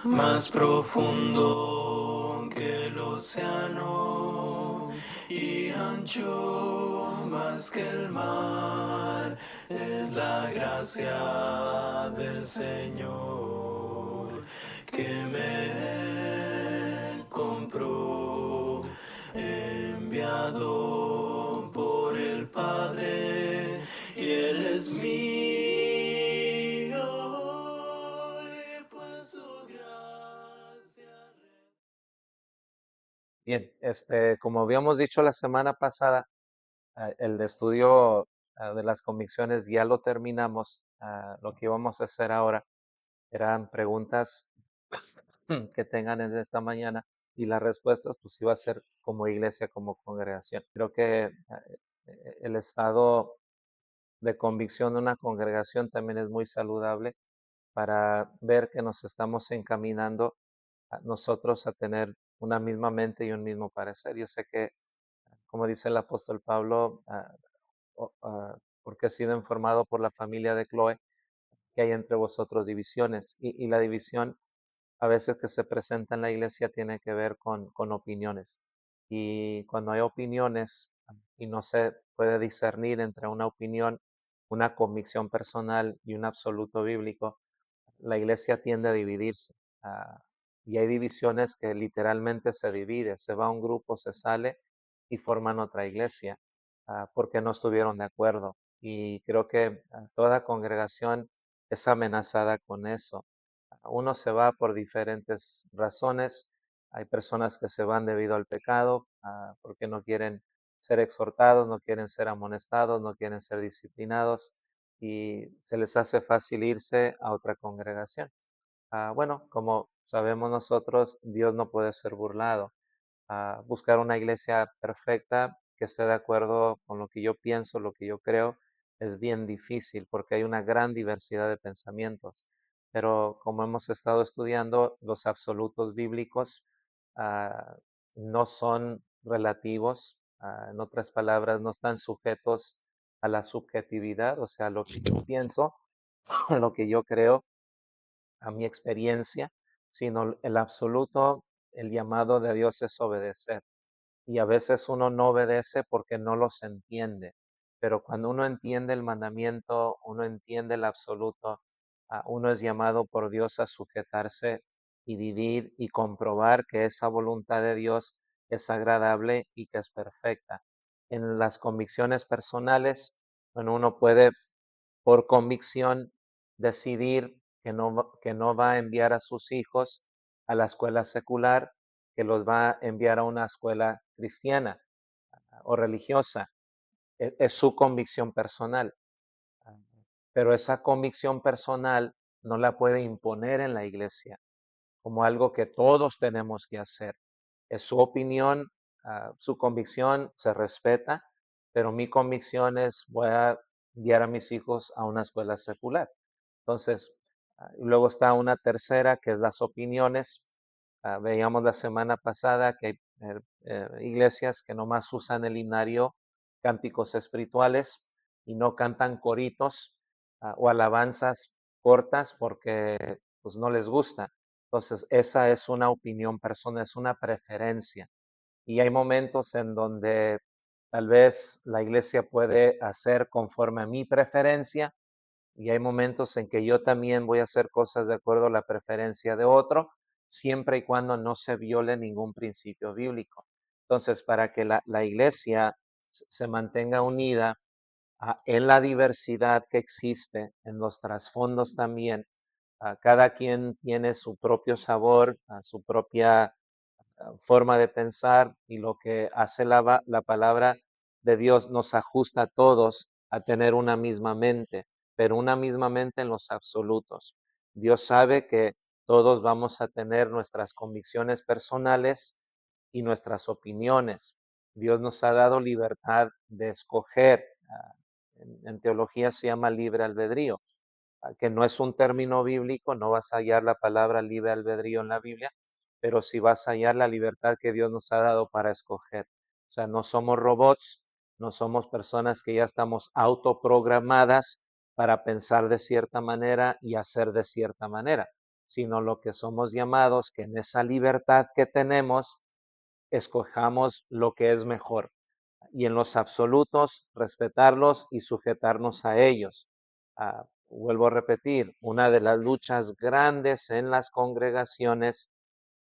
más profundo que el océano y ancho más que el mar. Es la gracia del Señor que me compró, enviado por el Padre, y Él es mío, y pues su gracia. Bien, como habíamos dicho la semana pasada, el de estudio de las convicciones ya lo terminamos. Lo que íbamos a hacer ahora eran preguntas que tengan en esta mañana y las respuestas pues iba a ser como iglesia, como congregación. Creo que el estado de convicción de una congregación también es muy saludable para ver que nos estamos encaminando a nosotros a tener una misma mente y un mismo parecer. Yo sé que, como dice el apóstol Pablo, porque he sido informado por la familia de Chloe, que hay entre vosotros divisiones. Y la división a veces que se presenta en la iglesia tiene que ver con opiniones. Y cuando hay opiniones y no se puede discernir entre una opinión, una convicción personal y un absoluto bíblico, la iglesia tiende a dividirse. ah, y hay divisiones que literalmente se divide, se va un grupo, se sale y forman otra iglesia porque no estuvieron de acuerdo. Y creo que toda congregación es amenazada con eso. Uno se va por diferentes razones. Hay personas que se van debido al pecado, porque no quieren ser exhortados, no quieren ser amonestados, no quieren ser disciplinados y se les hace fácil irse a otra congregación. Bueno, como sabemos nosotros, Dios no puede ser burlado. Buscar una iglesia perfecta que esté de acuerdo con lo que yo pienso, lo que yo creo, es bien difícil porque hay una gran diversidad de pensamientos. Pero como hemos estado estudiando, los absolutos bíblicos ah, no son relativos, en otras palabras, no están sujetos a la subjetividad, o sea, lo que yo pienso, lo que yo creo, a mi experiencia, sino el absoluto, el llamado de Dios es obedecer. Y a veces uno no obedece porque no los entiende, pero cuando uno entiende el mandamiento, uno entiende el absoluto, uno es llamado por Dios a sujetarse y vivir y comprobar que esa voluntad de Dios es agradable y que es perfecta. En las convicciones personales, bueno, uno puede por convicción decidir que no va a enviar a sus hijos a la escuela secular, que los va a enviar a una escuela cristiana o religiosa. Es su convicción personal, ah, pero esa convicción personal no la puede imponer en la iglesia como algo que todos tenemos que hacer. Es su opinión, su convicción se respeta, pero mi convicción es voy a enviar a mis hijos a una escuela secular. Entonces, y luego está una tercera que es las opiniones. Veíamos la semana pasada que hay iglesias que nomás usan el himnario, cánticos espirituales y no cantan coritos o alabanzas cortas porque pues no les gusta. Entonces, esa es una opinión personal, es una preferencia. Y hay momentos en donde tal vez la iglesia puede hacer conforme a mi preferencia y hay momentos en que yo también voy a hacer cosas de acuerdo a la preferencia de otro, siempre y cuando no se viole ningún principio bíblico. Entonces, para que la iglesia se mantenga unida en la diversidad que existe, en los trasfondos también, cada quien tiene su propio sabor, su propia forma de pensar y lo que hace la palabra de Dios nos ajusta a todos a tener una misma mente, pero una misma mente en los absolutos. Dios sabe que todos vamos a tener nuestras convicciones personales y nuestras opiniones. Dios nos ha dado libertad de escoger. En teología se llama libre albedrío, que no es un término bíblico, no vas a hallar la palabra libre albedrío en la Biblia, pero sí vas a hallar la libertad que Dios nos ha dado para escoger. O sea, no somos robots, no somos personas que ya estamos autoprogramadas para pensar de cierta manera y hacer de cierta manera, sino lo que somos llamados, que en esa libertad que tenemos, escojamos lo que es mejor. Y en los absolutos, respetarlos y sujetarnos a ellos. Vuelvo a repetir, una de las luchas grandes en las congregaciones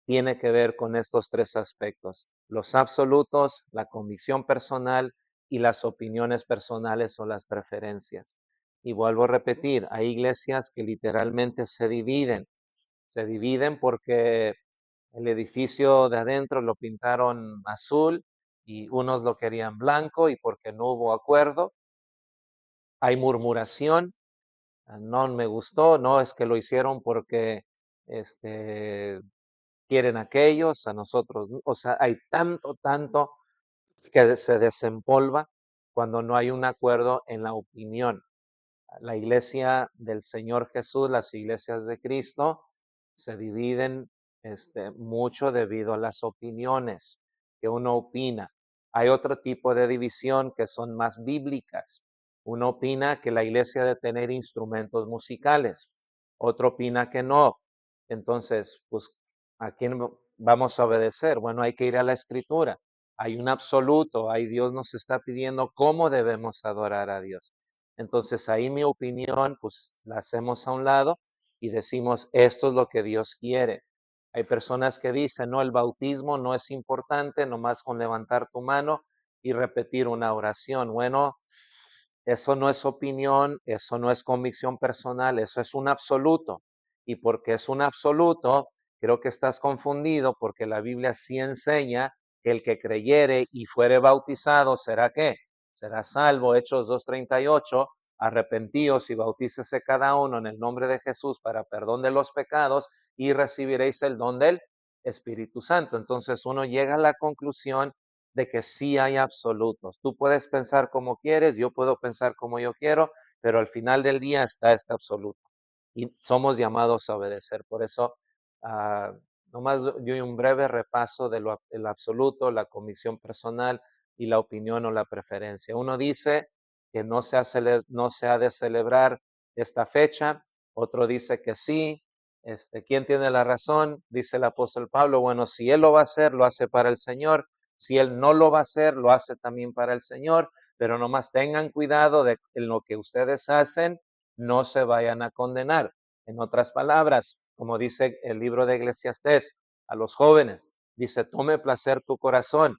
tiene que ver con estos tres aspectos: los absolutos, la convicción personal y las opiniones personales o las preferencias. Y vuelvo a repetir, hay iglesias que literalmente se dividen porque el edificio de adentro lo pintaron azul y unos lo querían blanco y porque no hubo acuerdo, hay murmuración. No me gustó, no es que lo hicieron porque este, quieren aquellos, a nosotros, o sea, hay tanto que se desempolva cuando no hay un acuerdo en la opinión. La iglesia del Señor Jesús, las iglesias de Cristo, se dividen mucho debido a las opiniones que uno opina. Hay otro tipo de división que son más bíblicas. Uno opina que la iglesia debe tener instrumentos musicales, otro opina que no. Entonces, pues, ¿a quién vamos a obedecer? Bueno, hay que ir a la escritura. Hay un absoluto, ahí Dios nos está pidiendo cómo debemos adorar a Dios. Entonces ahí mi opinión, pues la hacemos a un lado y decimos, esto es lo que Dios quiere. Hay personas que dicen, no, el bautismo no es importante, nomás con levantar tu mano y repetir una oración. Bueno, eso no es opinión, eso no es convicción personal, eso es un absoluto. Y porque es un absoluto, creo que estás confundido porque la Biblia sí enseña que el que creyere y fuere bautizado será ¿qué? Será salvo. Hechos 2:38, arrepentíos y bautícese cada uno en el nombre de Jesús para perdón de los pecados y recibiréis el don del Espíritu Santo. Entonces uno llega a la conclusión de que sí hay absolutos. Tú puedes pensar como quieres, yo puedo pensar como yo quiero, pero al final del día está este absoluto y somos llamados a obedecer. Por eso, uh, nomás doy un breve repaso de el absoluto, la convicción personal y la opinión o la preferencia. Uno dice que no se ha de celebrar esta fecha, otro dice que sí. ¿Quién tiene la razón? Dice el apóstol Pablo, bueno, si él lo va a hacer, lo hace para el Señor. Si él no lo va a hacer, lo hace también para el Señor, pero nomás tengan cuidado de en lo que ustedes hacen, no se vayan a condenar. En otras palabras, como dice el libro de Eclesiastés a los jóvenes, dice, tome placer tu corazón.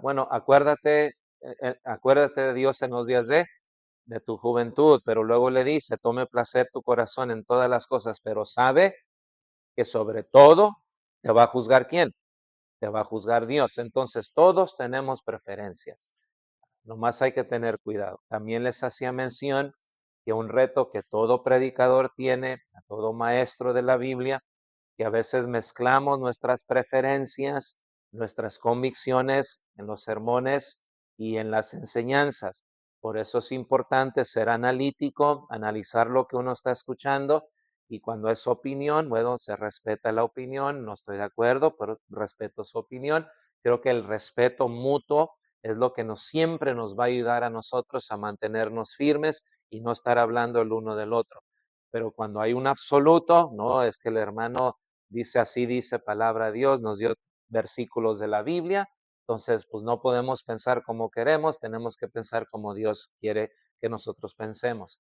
Bueno, acuérdate de Dios en los días de tu juventud, pero luego le dice, tome placer tu corazón en todas las cosas, pero sabe que sobre todo te va a juzgar ¿quién? Te va a juzgar Dios. Entonces todos tenemos preferencias. Nomás hay que tener cuidado. También les hacía mención que un reto que todo predicador tiene, a todo maestro de la Biblia, que a veces mezclamos nuestras preferencias, nuestras convicciones en los sermones y en las enseñanzas. Por eso es importante ser analítico, analizar lo que uno está escuchando y cuando es opinión, bueno, se respeta la opinión, no estoy de acuerdo, pero respeto su opinión. Creo que el respeto mutuo es lo que siempre nos va a ayudar a nosotros a mantenernos firmes y no estar hablando el uno del otro. Pero cuando hay un absoluto, no, es que el hermano dice así, dice palabra de Dios, nos dio versículos de la Biblia, entonces pues no podemos pensar como queremos, tenemos que pensar como Dios quiere que nosotros pensemos.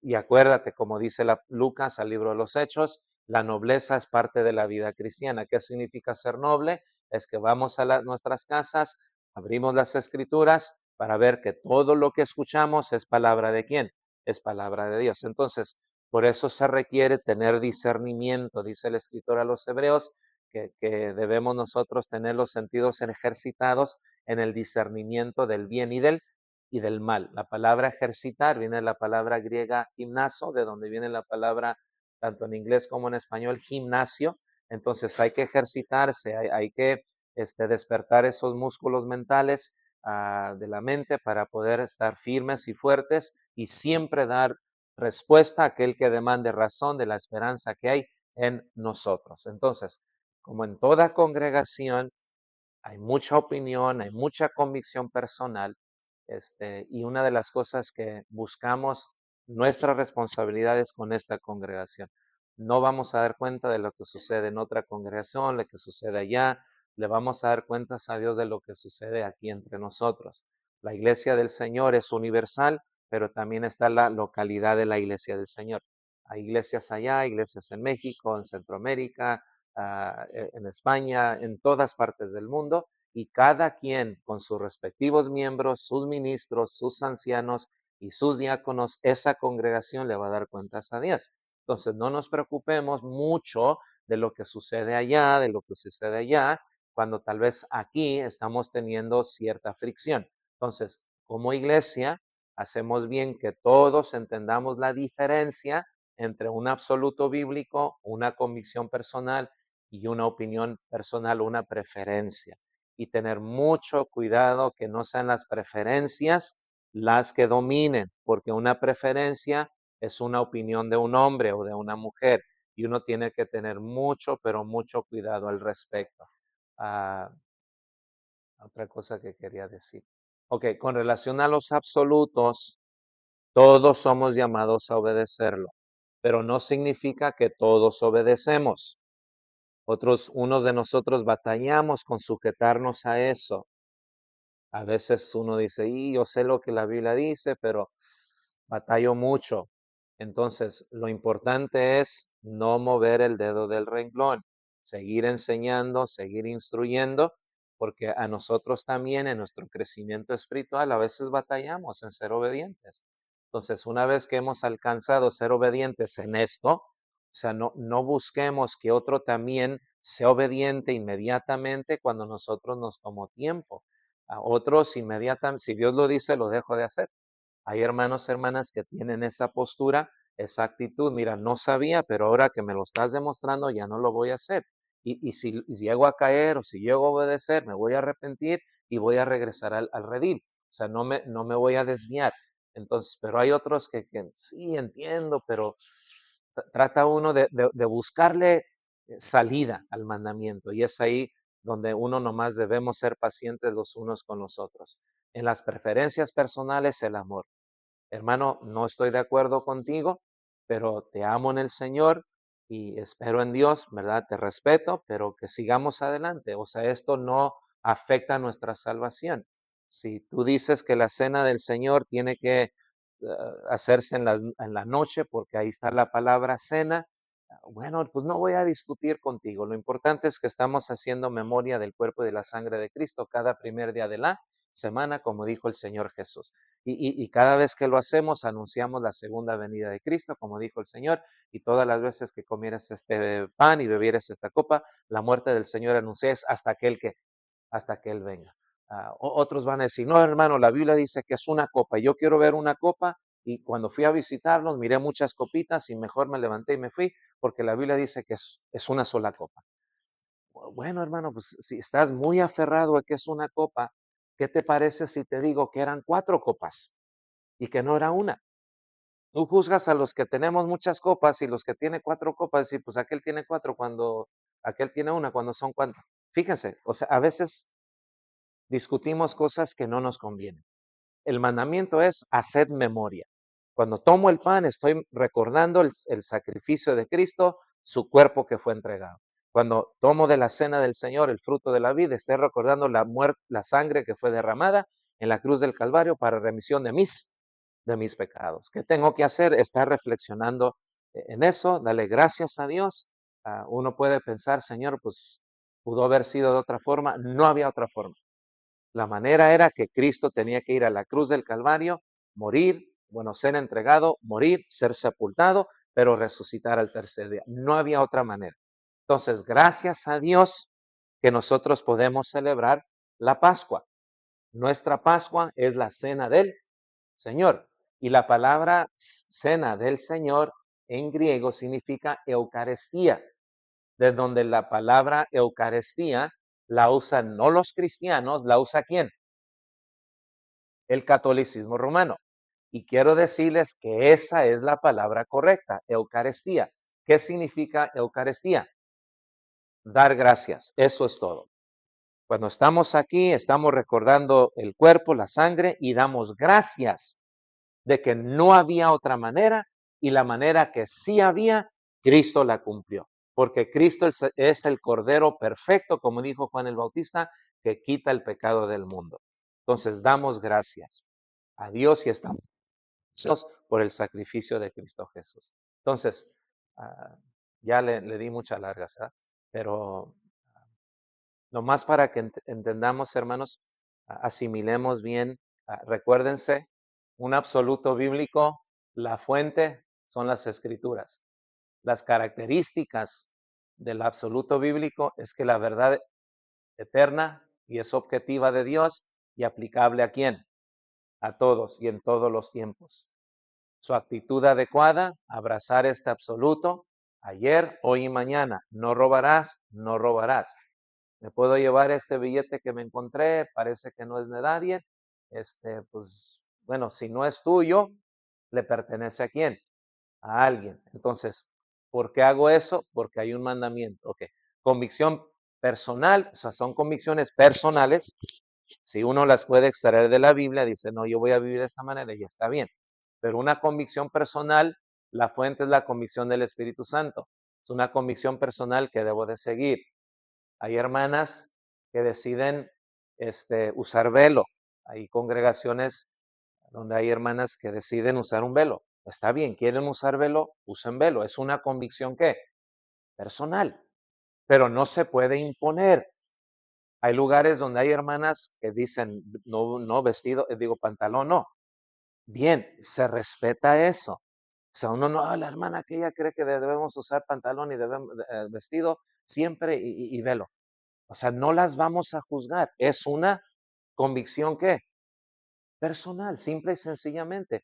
Y acuérdate, como dice Lucas al libro de los Hechos, la nobleza es parte de la vida cristiana. ¿Qué significa ser noble? Es que vamos a nuestras casas, abrimos las escrituras para ver que todo lo que escuchamos es palabra de quién, es palabra de Dios. Entonces, por eso se requiere tener discernimiento, dice el escritor a los Hebreos, que debemos nosotros tener los sentidos ejercitados en el discernimiento del bien y del mal. La palabra ejercitar viene de la palabra griega gimnaso, de donde viene la palabra tanto en inglés como en español gimnasio. Entonces hay que ejercitarse, hay que despertar esos músculos mentales de la mente para poder estar firmes y fuertes y siempre dar respuesta a aquel que demande razón de la esperanza que hay en nosotros. Entonces, como en toda congregación, hay mucha opinión, hay mucha convicción personal, y una de las cosas que buscamos nuestras responsabilidades con esta congregación. no vamos a dar cuenta de lo que sucede en otra congregación, lo que sucede allá, le vamos a dar cuentas a Dios de lo que sucede aquí entre nosotros. La iglesia del Señor es universal, pero también está la localidad de la iglesia del Señor. Hay iglesias allá, iglesias en México, en Centroamérica, en España, en todas partes del mundo, y cada quien con sus respectivos miembros, sus ministros, sus ancianos y sus diáconos, esa congregación le va a dar cuentas a Dios. Entonces, no nos preocupemos mucho de lo que sucede allá, de lo que sucede allá, cuando tal vez aquí estamos teniendo cierta fricción. Entonces, como iglesia, hacemos bien que todos entendamos la diferencia entre un absoluto bíblico, una convicción personal y una opinión personal, una preferencia. Y tener mucho cuidado que no sean las preferencias las que dominen, porque una preferencia es una opinión de un hombre o de una mujer y uno tiene que tener mucho, pero mucho cuidado al respecto. Ah, otra cosa que quería decir. Ok, con relación a los absolutos, todos somos llamados a obedecerlo, pero no significa que todos obedecemos. Unos de nosotros batallamos con sujetarnos a eso. A veces uno dice, y yo sé lo que la Biblia dice, pero batallo mucho. Entonces, lo importante es no mover el dedo del renglón, seguir enseñando, seguir instruyendo, porque a nosotros también en nuestro crecimiento espiritual a veces batallamos en ser obedientes. Entonces, una vez que hemos alcanzado ser obedientes en esto, o sea, no busquemos que otro también sea obediente inmediatamente cuando nosotros nos tomó tiempo. A otros inmediatamente, si Dios lo dice, lo dejo de hacer. Hay hermanos, hermanas que tienen esa postura, esa actitud. Mira, no sabía, pero ahora que me lo estás demostrando, ya no lo voy a hacer. Y si llego a caer o si llego a obedecer, me voy a arrepentir y voy a regresar al redil. O sea, no me voy a desviar. Entonces, pero hay otros que sí entiendo, pero trata uno de buscarle salida al mandamiento. Y es ahí donde uno nomás debemos ser pacientes los unos con los otros. En las preferencias personales, el amor. Hermano, no estoy de acuerdo contigo, pero te amo en el Señor y espero en Dios, ¿verdad? Te respeto, pero que sigamos adelante. O sea, esto no afecta nuestra salvación. Si tú dices que la cena del Señor tiene que hacerse en la noche, porque ahí está la palabra cena, bueno, pues no voy a discutir contigo. Lo importante es que estamos haciendo memoria del cuerpo y de la sangre de Cristo cada primer día de la semana, como dijo el Señor Jesús. Y cada vez que lo hacemos, anunciamos la segunda venida de Cristo, como dijo el Señor, y todas las veces que comieras este pan y bebieras esta copa, la muerte del Señor anunciáis hasta que Él venga. Otros van a decir, no, hermano, la Biblia dice que es una copa. Yo quiero ver una copa y cuando fui a visitarlos miré muchas copitas y mejor me levanté y me fui porque la Biblia dice que es una sola copa. Bueno, hermano, pues si estás muy aferrado a que es una copa, ¿qué te parece si te digo que eran 4 copas y que no era una? Tú juzgas a los que tenemos muchas copas y los que tienen 4 copas y pues aquel tiene cuatro cuando aquel tiene una cuando son 4. Fíjense, o sea, a veces discutimos cosas que no nos convienen. El mandamiento es hacer memoria. Cuando tomo el pan, estoy recordando el sacrificio de Cristo, su cuerpo que fue entregado. Cuando tomo de la cena del Señor el fruto de la vida, estoy recordando la sangre que fue derramada en la cruz del Calvario para remisión de mis pecados. ¿Qué tengo que hacer? Estar reflexionando en eso, dale gracias a Dios. Uno puede pensar, Señor, pues pudo haber sido de otra forma. No había otra forma. La manera era que Cristo tenía que ir a la cruz del Calvario, morir, bueno, ser entregado, morir, ser sepultado, pero resucitar al tercer día. No había otra manera. Entonces, gracias a Dios que nosotros podemos celebrar la Pascua. Nuestra Pascua es la cena del Señor. Y la palabra cena del Señor en griego significa Eucaristía, de donde la palabra Eucaristía la usan no los cristianos, la usa ¿quién? El catolicismo romano. Y quiero decirles que esa es la palabra correcta, Eucaristía. ¿Qué significa Eucaristía? Dar gracias, eso es todo. Cuando estamos aquí, estamos recordando el cuerpo, la sangre y damos gracias de que no había otra manera y la manera que sí había Cristo la cumplió, porque Cristo es el Cordero perfecto, como dijo Juan el Bautista, que quita el pecado del mundo. Entonces, damos gracias a Dios y estamos por el sacrificio de Cristo Jesús. Entonces, ah, ya le di muchas largas, ¿verdad? Pero nomás para que entendamos, hermanos, asimilemos bien, recuérdense, un absoluto bíblico, la fuente son las escrituras. Las características del absoluto bíblico es que la verdad eterna y es objetiva de Dios y aplicable ¿a quién? A todos y en todos los tiempos. Su actitud adecuada, abrazar este absoluto, ayer, hoy y mañana. No robarás, no robarás. Me puedo llevar este billete que me encontré, parece que no es de nadie. Pues, bueno, si no es tuyo, ¿le pertenece a quién? A alguien. Entonces, ¿por qué hago eso? Porque hay un mandamiento. Ok. Convicción personal, o sea, son convicciones personales. Si uno las puede extraer de la Biblia, dice, no, yo voy a vivir de esta manera y está bien. Pero una convicción personal, la fuente es la convicción del Espíritu Santo. Es una convicción personal que debo de seguir. Hay hermanas que deciden usar velo. Hay congregaciones donde hay hermanas que deciden usar un velo. Está bien, quieren usar velo, usen velo. Es una convicción que personal, pero no se puede imponer. Hay lugares donde hay hermanas que dicen, no, no vestido, digo pantalón, no. Bien, se respeta eso. O sea, uno no, la hermana que ella cree que debemos usar pantalón y debemos, vestido siempre y velo. O sea, no las vamos a juzgar. Es una convicción que personal, simple y sencillamente.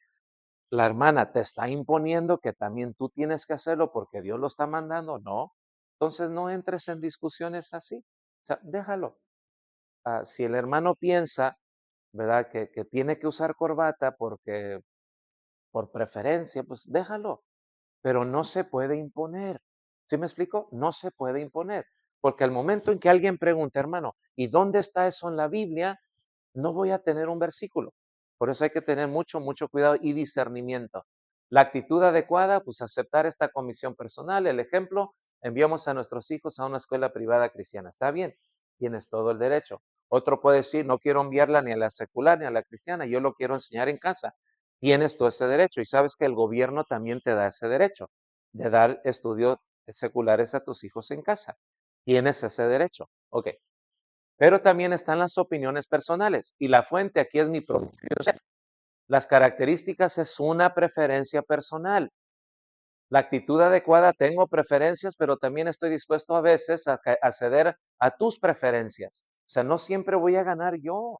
La hermana te está imponiendo que también tú tienes que hacerlo porque Dios lo está mandando, no. Entonces no entres en discusiones así. O sea, déjalo. Si el hermano piensa, ¿verdad? Que tiene que usar corbata porque por preferencia, pues déjalo. Pero no se puede imponer. ¿Sí me explico? No se puede imponer. Porque al momento en que alguien pregunta, hermano, ¿y dónde está eso en la Biblia? No voy a tener un versículo. Por eso hay que tener mucho, mucho cuidado y discernimiento. La actitud adecuada, pues aceptar esta comisión personal. El ejemplo, enviamos a nuestros hijos a una escuela privada cristiana. Está bien, tienes todo el derecho. Otro puede decir, no quiero enviarla ni a la secular ni a la cristiana, yo lo quiero enseñar en casa. Tienes todo ese derecho y sabes que el gobierno también te da ese derecho de dar estudios seculares a tus hijos en casa. Tienes ese derecho. Ok, pero también están las opiniones personales y la fuente aquí es mi propio ser. Las características es una preferencia personal. La actitud adecuada, tengo preferencias, pero también estoy dispuesto a veces a ceder a tus preferencias. O sea, no siempre voy a ganar yo,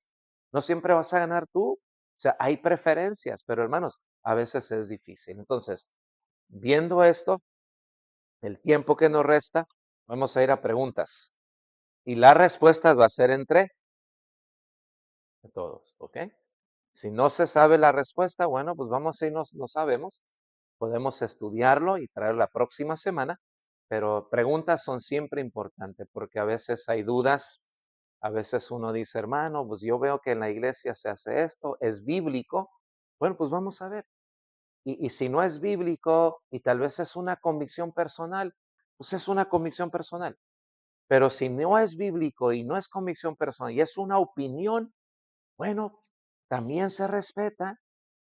no siempre vas a ganar tú. O sea, hay preferencias, pero hermanos, a veces es difícil. Entonces, viendo esto, el tiempo que nos resta, vamos a ir a preguntas. Y las respuestas va a ser entre todos, ¿ok? Si no se sabe la respuesta, bueno, pues vamos a irnos, no sabemos. Podemos estudiarlo y traer la próxima semana, pero preguntas son siempre importantes porque a veces hay dudas, a veces uno dice, hermano, pues yo veo que en la iglesia se hace esto, es bíblico. Bueno, pues vamos a ver. Y si no es bíblico y tal vez es una convicción personal, pues es una convicción personal. Pero si no es bíblico y no es convicción personal y es una opinión, bueno, también se respeta,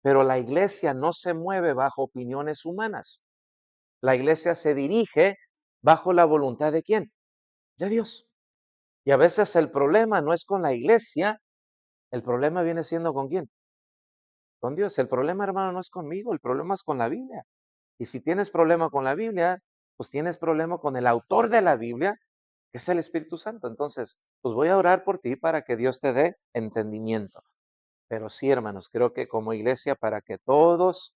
pero la iglesia no se mueve bajo opiniones humanas. La iglesia se dirige bajo la voluntad de quién? De Dios. Y a veces el problema no es con la iglesia, el problema viene siendo con quién? Con Dios. El problema, hermano, no es conmigo, el problema es con la Biblia. Y si tienes problema con la Biblia, pues tienes problema con el autor de la Biblia, que es el Espíritu Santo. Entonces, pues voy a orar por ti para que Dios te dé entendimiento. Pero sí, hermanos, creo que como iglesia, para que todos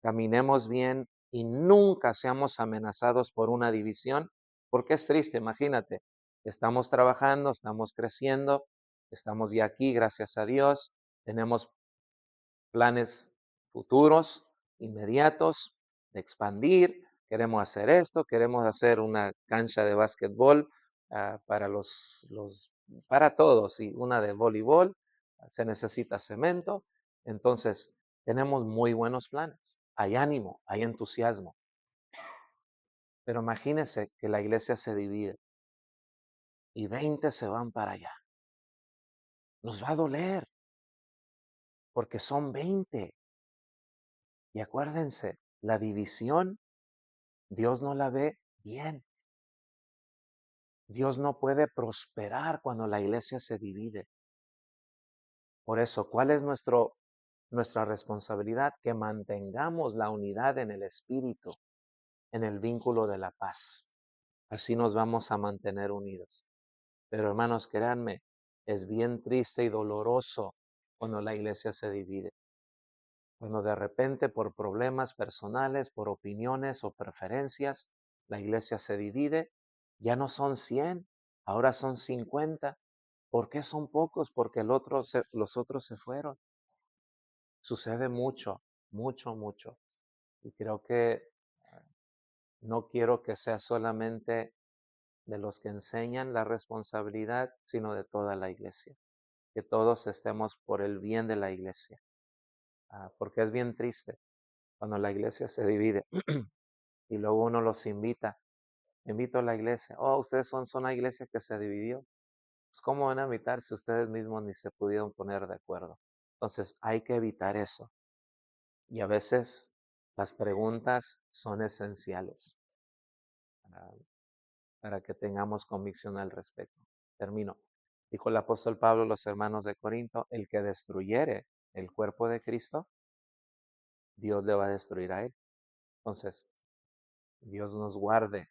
caminemos bien y nunca seamos amenazados por una división, porque es triste, imagínate, estamos trabajando, estamos creciendo, estamos ya aquí, gracias a Dios, tenemos planes futuros, inmediatos, de expandir, queremos hacer esto, queremos hacer una cancha de básquetbol para para todos y una de voleibol, se necesita cemento, entonces tenemos muy buenos planes, hay ánimo, hay entusiasmo, Pero imagínense que la iglesia se divide y 20 se van para allá. Nos va a doler porque son 20. Y acuérdense, la división, Dios no la ve bien. Dios no puede prosperar cuando la iglesia se divide. Por eso, ¿cuál es nuestra responsabilidad? Que mantengamos la unidad en el espíritu, en el vínculo de la paz. Así nos vamos a mantener unidos. Pero hermanos, créanme, es bien triste y doloroso cuando la iglesia se divide. Cuando de repente por problemas personales, por opiniones o preferencias, la iglesia se divide, ya no son 100, ahora son 50. ¿Por qué son pocos? Porque los otros se fueron. Sucede mucho, mucho, mucho. Y creo que no quiero que sea solamente de los que enseñan la responsabilidad, sino de toda la iglesia. Que todos estemos por el bien de la iglesia. Porque es bien triste cuando la iglesia se divide y luego uno los invito a la iglesia. Oh, ustedes son una iglesia que se dividió. Pues, ¿cómo van a invitar si ustedes mismos ni se pudieron poner de acuerdo? Entonces, hay que evitar eso. Y a veces las preguntas son esenciales para, para que tengamos convicción al respecto. Termino. Dijo el apóstol Pablo a los hermanos de Corinto, el que destruyere el cuerpo de Cristo, Dios le va a destruir a él. Entonces, Dios nos guarde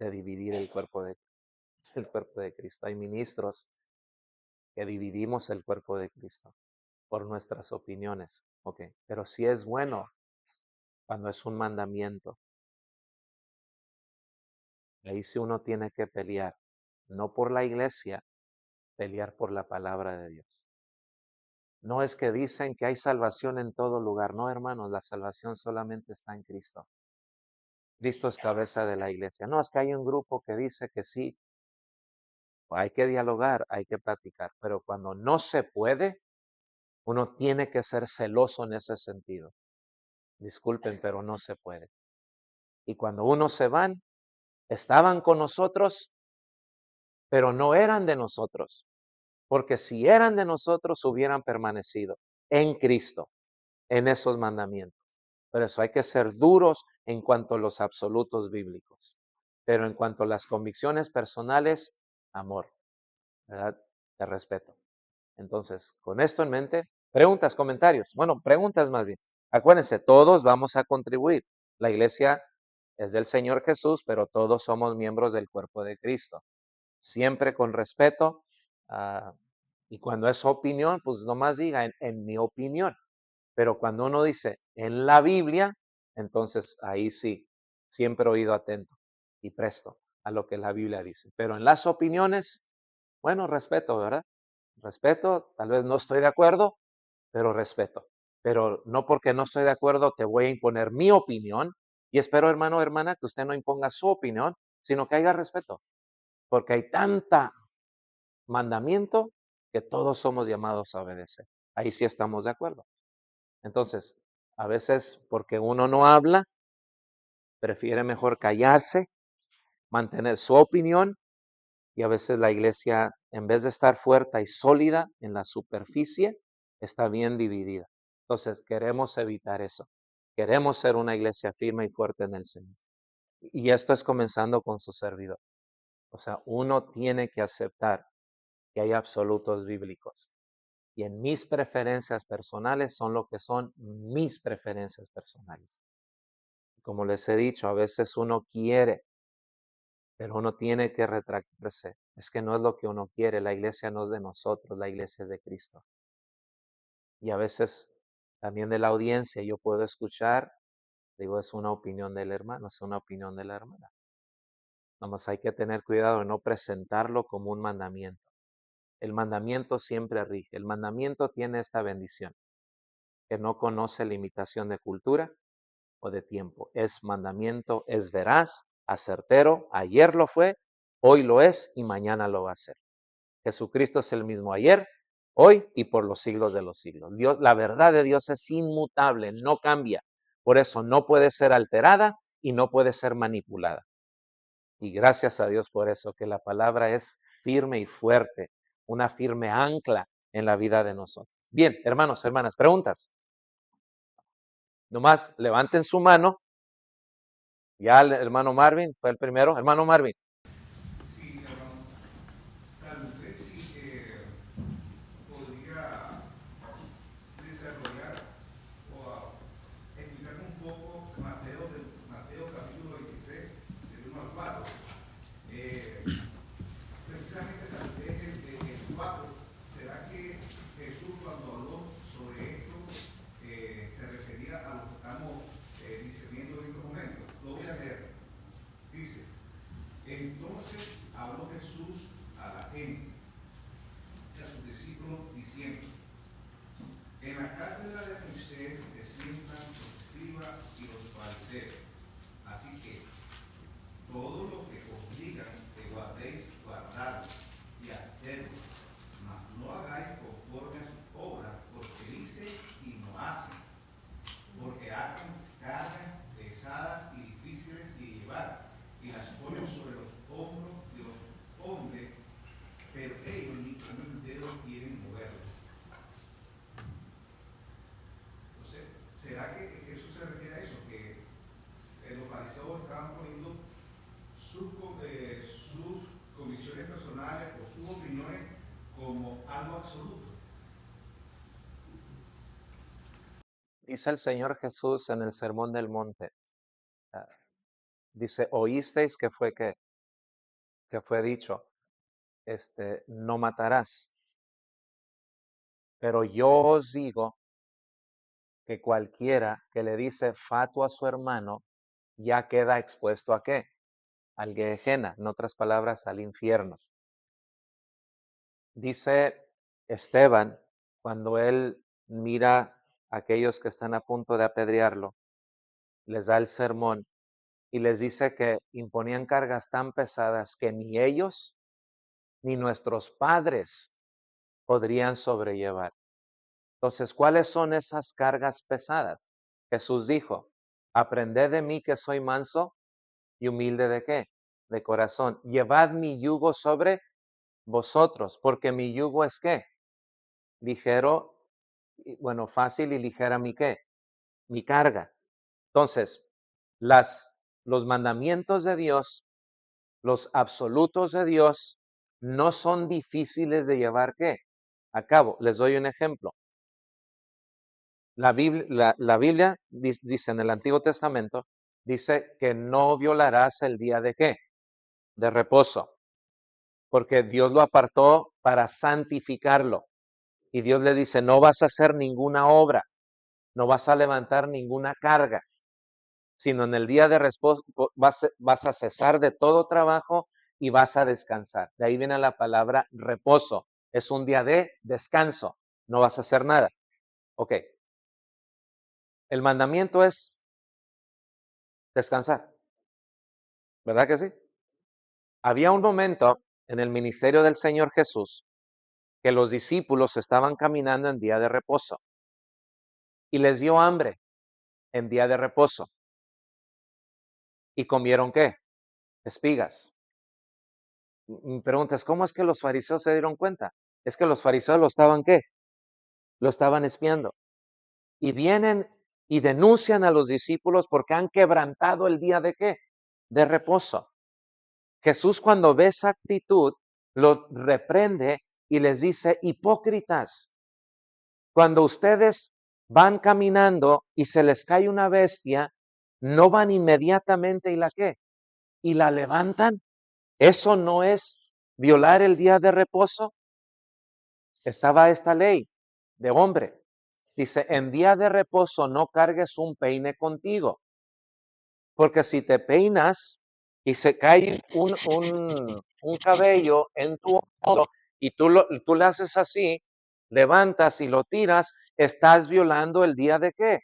de dividir el cuerpo de Cristo. Hay ministros que dividimos el cuerpo de Cristo por nuestras opiniones, ¿ok? Pero sí es bueno cuando es un mandamiento. Ahí sí uno tiene que pelear, no por la iglesia, pelear por la palabra de Dios. No es que dicen que hay salvación en todo lugar, no, hermanos, la salvación solamente está en Cristo. Cristo es cabeza de la iglesia. No, es que hay un grupo que dice que sí, hay que dialogar, hay que platicar, pero cuando no se puede, uno tiene que ser celoso en ese sentido. Disculpen, pero no se puede. Y cuando unos se van, estaban con nosotros, pero no eran de nosotros, porque si eran de nosotros hubieran permanecido en Cristo, en esos mandamientos. Por eso hay que ser duros en cuanto a los absolutos bíblicos, pero en cuanto a las convicciones personales, amor, ¿verdad? Te respeto. Entonces, con esto en mente, preguntas, comentarios. Bueno, preguntas más bien. Acuérdense, todos vamos a contribuir. La iglesia es del Señor Jesús, pero todos somos miembros del cuerpo de Cristo. Siempre con respeto. Y cuando es opinión, pues nomás diga en mi opinión. Pero cuando uno dice en la Biblia, entonces ahí sí, siempre oído atento y presto a lo que la Biblia dice. Pero en las opiniones, bueno, respeto, ¿verdad? Respeto, tal vez no estoy de acuerdo, pero respeto. Pero no porque no estoy de acuerdo te voy a imponer mi opinión. Y espero, hermano o hermana, que usted no imponga su opinión, sino que haya respeto. Porque hay tanta mandamiento que todos somos llamados a obedecer. Ahí sí estamos de acuerdo. Entonces, a veces porque uno no habla, prefiere mejor callarse, mantener su opinión, y a veces la iglesia, en vez de estar fuerte y sólida en la superficie, está bien dividida. Entonces, queremos evitar eso. Queremos ser una iglesia firme y fuerte en el Señor. Y esto es comenzando con su servidor. O sea, uno tiene que aceptar que hay absolutos bíblicos. Y en mis preferencias personales son lo que son mis preferencias personales. Como les he dicho, a veces uno quiere, pero uno tiene que retractarse. Es que no es lo que uno quiere. La iglesia no es de nosotros, la iglesia es de Cristo. Y a veces también de la audiencia yo puedo escuchar, digo, es una opinión del hermano, es una opinión de la hermana. Nomás hay que tener cuidado de no presentarlo como un mandamiento. El mandamiento siempre rige. El mandamiento tiene esta bendición, que no conoce limitación de cultura o de tiempo. Es mandamiento, es veraz, acertero. Ayer lo fue, hoy lo es y mañana lo va a ser. Jesucristo es el mismo ayer, hoy y por los siglos de los siglos. Dios, la verdad de Dios es inmutable, no cambia. Por eso no puede ser alterada y no puede ser manipulada. Y gracias a Dios por eso, que la palabra es firme y fuerte, una firme ancla en la vida de nosotros. Bien, hermanos, hermanas, preguntas. Nomás levanten su mano. Ya el hermano Marvin fue el primero. Hermano Marvin. Sí, hermano, tal vez sí podría desarrollar o explicarme un poco Mateo capítulo 23, del 1 al 4. Eh, Precisamente tal vez el 4, ¿será que Jesús cuando habló sobre esto se refería a lo que estamos discerniendo en estos momentos? Lo voy a leer. Dice, entonces habló Jesús a la gente y a sus discípulos diciendo, en la cátedra de Moisés se sientan los escribas y los fariseos. Así que todo lo que os digan que guardéis, guardadlo y hacedlo, mas no hagáis conforme a sus obras, porque dicen y no hacen, porque atan cargas pesadas y difíciles de llevar, y las ponen sobre los hombros de los hombres, pero ellos ni con un dedo quieren moverlas. Entonces, ¿será que eso se refiere a eso? Que los fariseos estaban poniendo sus convicciones personales o sus opiniones como algo absoluto. Dice el Señor Jesús en el Sermón del Monte. Dice, oísteis que fue dicho, no matarás. Pero yo os digo que cualquiera que le dice fatuo a su hermano ya queda expuesto ¿a qué? Al Gehenna, en otras palabras, al infierno. Dice Esteban, cuando él mira a aquellos que están a punto de apedrearlo, les da el sermón y les dice que imponían cargas tan pesadas que ni ellos ni nuestros padres podrían sobrellevar. Entonces, ¿cuáles son esas cargas pesadas? Jesús dijo, aprended de mí que soy manso y humilde ¿de qué? De corazón. Llevad mi yugo sobre vosotros, porque mi yugo es ¿qué? Ligero, bueno, fácil y ligera mi ¿qué? Mi carga. Entonces, los mandamientos de Dios, los absolutos de Dios, no son difíciles de llevar ¿qué? A cabo. Les doy un ejemplo. La Biblia dice en el Antiguo Testamento, dice que no violarás el día de ¿qué? De reposo, porque Dios lo apartó para santificarlo. Y Dios le dice, no vas a hacer ninguna obra, no vas a levantar ninguna carga, sino en el día de reposo vas a cesar de todo trabajo y vas a descansar. De ahí viene la palabra reposo. Es un día de descanso, no vas a hacer nada. Ok, el mandamiento es descansar, ¿verdad que sí? Había un momento en el ministerio del Señor Jesús que los discípulos estaban caminando en día de reposo y les dio hambre en día de reposo. ¿Y comieron qué? Espigas. Mi pregunta es, ¿cómo es que los fariseos se dieron cuenta? Es que los fariseos lo estaban ¿qué? Lo estaban espiando. Y vienen y denuncian a los discípulos porque han quebrantado el día de ¿qué? De reposo. Jesús cuando ve esa actitud, los reprende y les dice, hipócritas, cuando ustedes van caminando y se les cae una bestia, ¿no van inmediatamente y la qué? Y la levantan. ¿Eso no es violar el día de reposo? Estaba esta ley de hombre. Dice, en día de reposo no cargues un peine contigo, porque si te peinas y se cae un cabello en tu hombro y tú le haces así, levantas y lo tiras, estás violando el día de qué?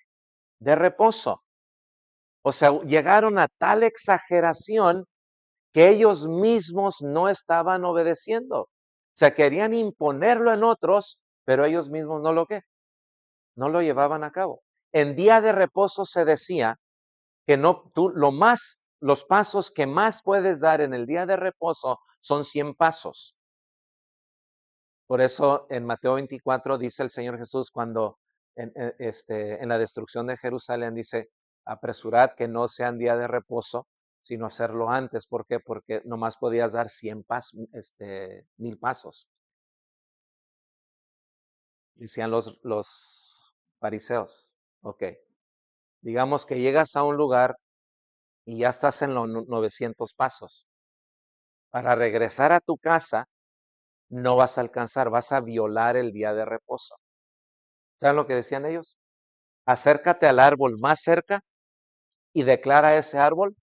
De reposo. O sea, llegaron a tal exageración que ellos mismos no estaban obedeciendo. O sea, querían imponerlo en otros, pero ellos mismos no lo llevaban a cabo. En día de reposo se decía que no, tú los pasos que más puedes dar en el día de reposo son 100 pasos. Por eso en Mateo 24 dice el Señor Jesús cuando en la destrucción de Jerusalén dice, apresurad que no sean día de reposo, sino hacerlo antes. ¿Por qué? Porque nomás podías dar 100 pasos, 1000 pasos. Decían los fariseos. Ok. Digamos que llegas a un lugar y ya estás en los 900 pasos. Para regresar a tu casa, no vas a alcanzar, vas a violar el día de reposo. ¿Saben lo que decían ellos? Acércate al árbol más cerca y declara ese árbol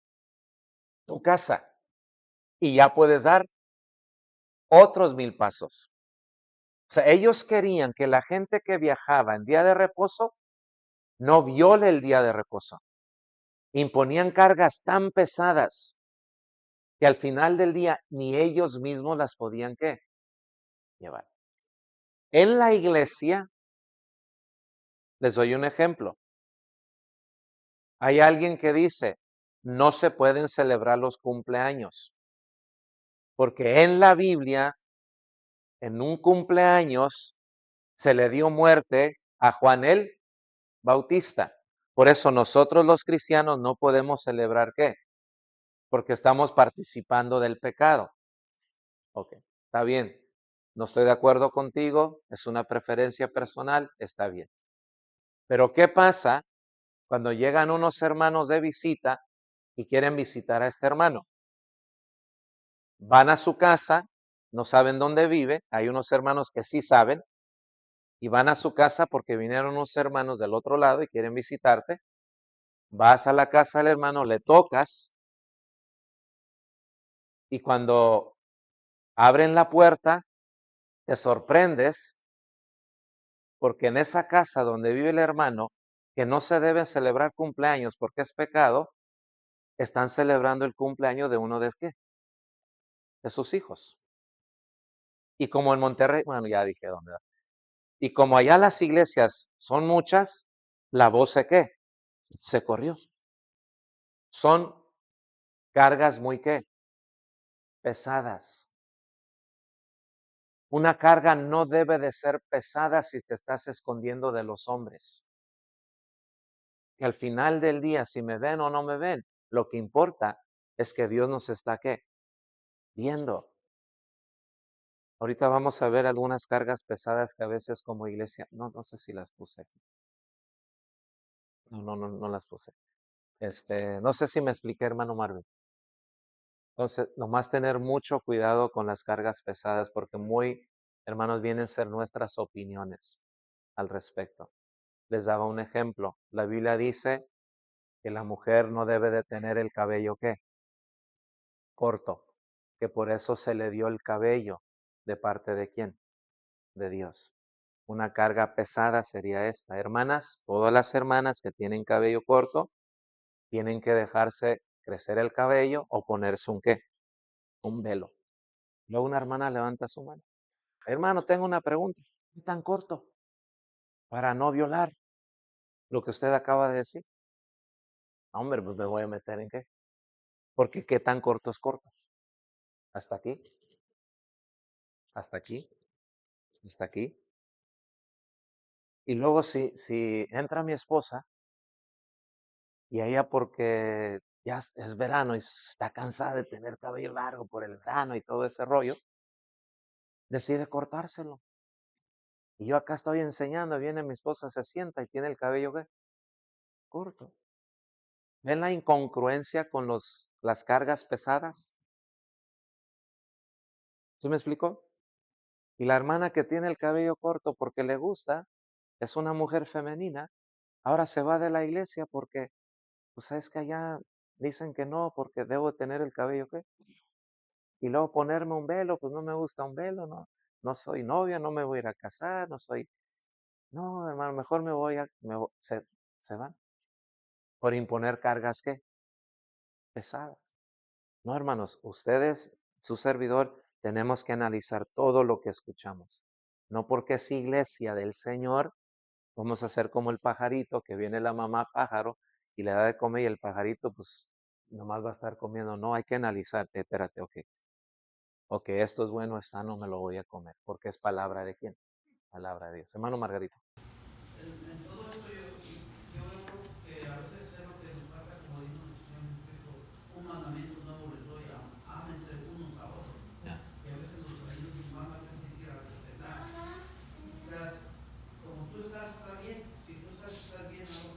tu casa. Y ya puedes dar otros 1000 pasos. O sea, ellos querían que la gente que viajaba en día de reposo no viole el día de reposo. Imponían cargas tan pesadas que al final del día ni ellos mismos las podían ¿qué? Llevar. En la iglesia, les doy un ejemplo. Hay alguien que dice, no se pueden celebrar los cumpleaños, porque en la Biblia, en un cumpleaños, se le dio muerte a Juan el Bautista. Por eso nosotros los cristianos no podemos celebrar ¿qué? Porque estamos participando del pecado. Ok, está bien. No estoy de acuerdo contigo, es una preferencia personal, está bien. Pero ¿qué pasa cuando llegan unos hermanos de visita y quieren visitar a este hermano? Van a su casa, no saben dónde vive, hay unos hermanos que sí saben, y van a su casa porque vinieron unos hermanos del otro lado y quieren visitarte. Vas a la casa del hermano, le tocas, y cuando abren la puerta, te sorprendes porque en esa casa donde vive el hermano, que no se debe celebrar cumpleaños porque es pecado, están celebrando el cumpleaños de uno de ¿qué? De sus hijos. Y como en Monterrey, bueno, ya dije dónde. Y como allá las iglesias son muchas, la voz se ¿qué? Se corrió. Son cargas muy ¿qué? Pesadas. Una carga no debe de ser pesada si te estás escondiendo de los hombres. Que al final del día, si me ven o no me ven, lo que importa es que Dios nos está ¿qué? Viendo. Ahorita vamos a ver algunas cargas pesadas que a veces como iglesia, no sé si las puse aquí. No las puse. No sé si me expliqué, hermano Marvin. Entonces, nomás tener mucho cuidado con las cargas pesadas, porque muy, hermanos, vienen a ser nuestras opiniones al respecto. Les daba un ejemplo. La Biblia dice que la mujer no debe de tener el cabello, ¿qué? Corto, que por eso se le dio el cabello. ¿De parte de quién? De Dios. Una carga pesada sería esta. Hermanas, todas las hermanas que tienen cabello corto, tienen que dejarse crecer el cabello o ponerse un ¿qué? Un velo. Luego una hermana levanta su mano. Hermano, tengo una pregunta. ¿Qué tan corto? Para no violar lo que usted acaba de decir. Hombre, pues me voy a meter en qué. Porque qué tan corto es corto. Hasta aquí, hasta aquí, hasta aquí. Y luego si entra mi esposa y ella porque ya es verano y está cansada de tener cabello largo por el verano y todo ese rollo, decide cortárselo. Y yo acá estoy enseñando, viene mi esposa, se sienta y tiene el cabello ¿qué? Corto. ¿Ven la incongruencia con las cargas pesadas? ¿Sí me explicó? Y la hermana que tiene el cabello corto porque le gusta, es una mujer femenina, ahora se va de la iglesia porque, pues es que allá dicen que no, porque debo tener el cabello ¿qué? Y luego ponerme un velo, pues no me gusta un velo, no soy novia, no me voy a ir a casar, no, hermano, mejor se van por imponer cargas ¿qué? Pesadas. No, hermanos, ustedes, su servidor, tenemos que analizar todo lo que escuchamos. No porque es iglesia del Señor, vamos a ser como el pajarito que viene la mamá pájaro y le da de comer y el pajarito pues nomás va a estar comiendo. No, hay que analizar, espérate, ok, esto es bueno, es sano, me lo voy a comer, porque es palabra de quién, palabra de Dios. Hermano Margarito. En todo esto yo veo que a veces es lo que nos falta, como dijo nuestro Señor Jesucristo, un mandamiento nuevo les doy, ámense unos a otros. Ya. Y a veces los ahí nos mandan a decir a respetar. Como tú estás, está bien. Si tú estás bien, no,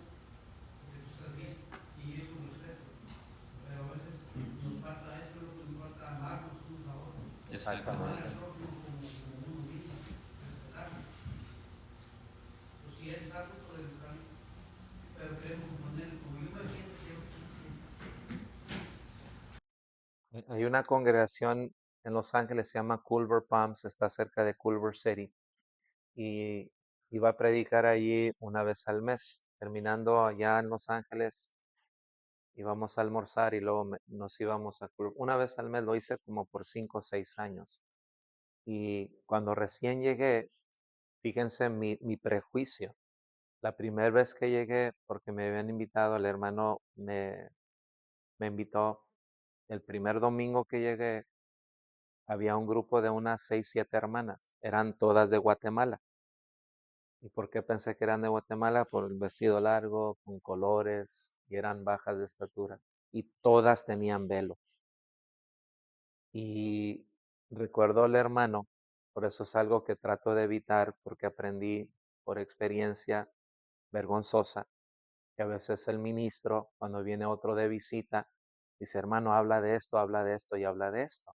porque tú estás bien. Y es un respeto. Pero a veces nos falta eso, es lo que nos falta amarnos unos a otros. Amar al prójimo como uno mismo, respetarnos. Pues si eres algo, puedes estar, pero queremos poner, como yo me siento, Hay una congregación en Los Ángeles, se llama Culver Palms, está cerca de Culver City, y iba a predicar allí una vez al mes. Terminando allá en Los Ángeles, íbamos a almorzar y luego nos íbamos a Culver. Una vez al mes lo hice como por 5 o 6 años. Y cuando recién llegué, fíjense mi prejuicio. La primera vez que llegué, porque me habían invitado, el hermano me invitó. El primer domingo que llegué, había un grupo de unas 6, 7 hermanas. Eran todas de Guatemala. ¿Y por qué pensé que eran de Guatemala? Por el vestido largo, con colores, y eran bajas de estatura. Y todas tenían velo. Y recuerdo al hermano, por eso es algo que trato de evitar, porque aprendí por experiencia vergonzosa, que a veces el ministro, cuando viene otro de visita, dice, hermano, habla de esto y habla de esto.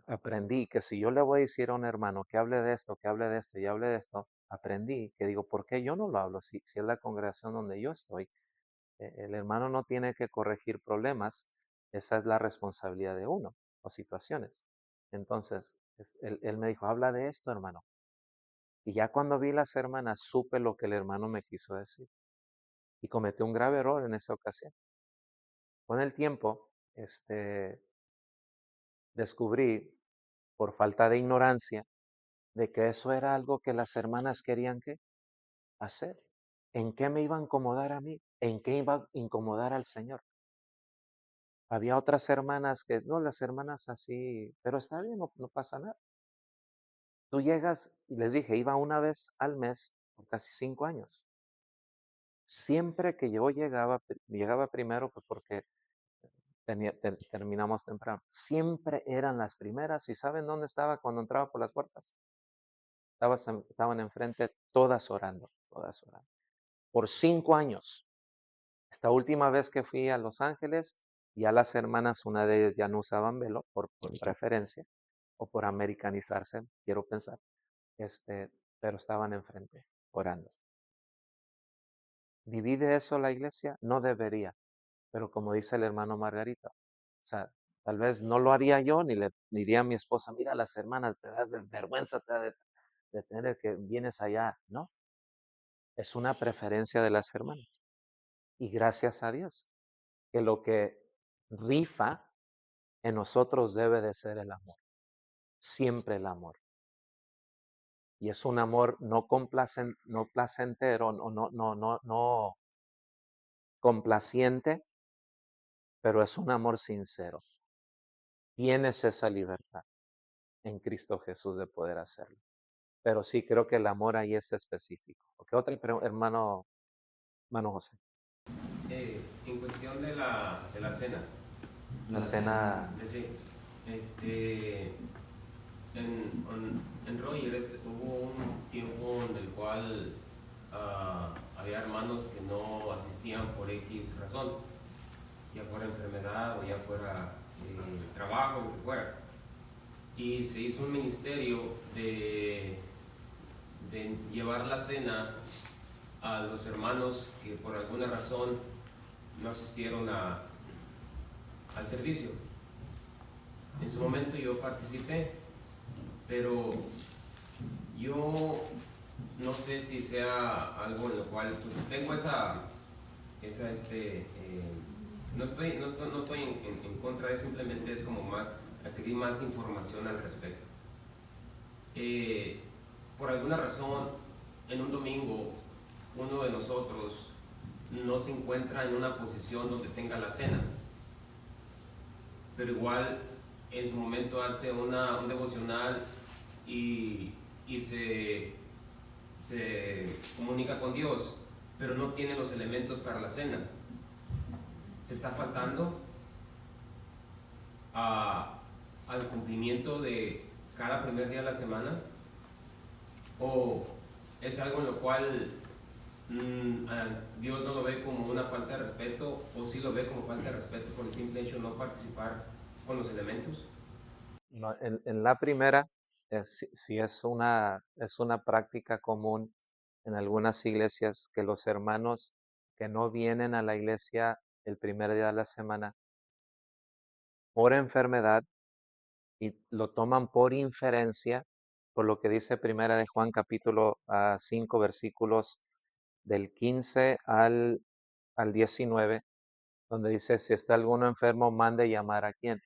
Aprendí que si yo le voy a decir a un hermano que hable de esto, que hable de esto y hable de esto, aprendí que digo, ¿por qué yo no lo hablo? Si es la congregación donde yo estoy, el hermano no tiene que corregir problemas, esa es la responsabilidad de uno o situaciones. Entonces, él me dijo, habla de esto, hermano. Y ya cuando vi las hermanas, supe lo que el hermano me quiso decir. Y cometí un grave error en esa ocasión. Con el tiempo, descubrí, por falta de ignorancia, de que eso era algo que las hermanas querían que hacer. ¿En qué me iba a incomodar a mí? ¿En qué iba a incomodar al Señor? Había otras hermanas que, no, las hermanas así, pero está bien, no pasa nada. Tú llegas, y les dije, iba una vez al mes por casi 5 años. Siempre que yo llegaba primero, pues porque terminamos temprano. Siempre eran las primeras. ¿Y saben dónde estaba cuando entraba por las puertas? Estaban enfrente todas orando, todas orando. Por 5 años. Esta última vez que fui a Los Ángeles, ya las hermanas, una de ellas ya no usaban velo por preferencia o por americanizarse, quiero pensar, pero estaban enfrente orando. ¿Divide eso la iglesia? No debería, pero como dice el hermano Margarita, o sea, tal vez no lo haría yo ni le diría a mi esposa, mira, las hermanas, te da vergüenza, te da de tener que vienes allá, ¿no? Es una preferencia de las hermanas. Y gracias a Dios, que lo que rifa en nosotros debe de ser el amor, siempre el amor. Y es un amor no placentero, no complaciente, pero es un amor sincero. Tienes esa libertad en Cristo Jesús de poder hacerlo. Pero sí creo que el amor ahí es específico. ¿Qué otra hermano José? En cuestión de la cena. La cena. Sí, en Rogers hubo un tiempo en el cual había hermanos que no asistían por X razón, ya fuera enfermedad o ya fuera trabajo, lo que fuera. Y se hizo un ministerio de llevar la cena a los hermanos que por alguna razón no asistieron al servicio. En su momento yo participé, pero yo no sé si sea algo en lo cual pues tengo no estoy en contra de eso, simplemente es como más adquirir más información al respecto. Por alguna razón, en un domingo, uno de nosotros no se encuentra en una posición donde tenga la cena, pero igual en su momento hace un devocional y se comunica con Dios, pero no tiene los elementos para la cena. Se está faltando al cumplimiento de cada primer día de la semana, o es algo en lo cual Dios no lo ve como una falta de respeto, o sí lo ve como falta de respeto por el simple hecho de no participar con los elementos. No, en la primera, sí es una práctica común en algunas iglesias que los hermanos que no vienen a la iglesia el primer día de la semana por enfermedad y lo toman por inferencia, por lo que dice Primera de Juan capítulo 5 versículos del 15 al 19, donde dice, si está alguno enfermo, mande llamar a quién,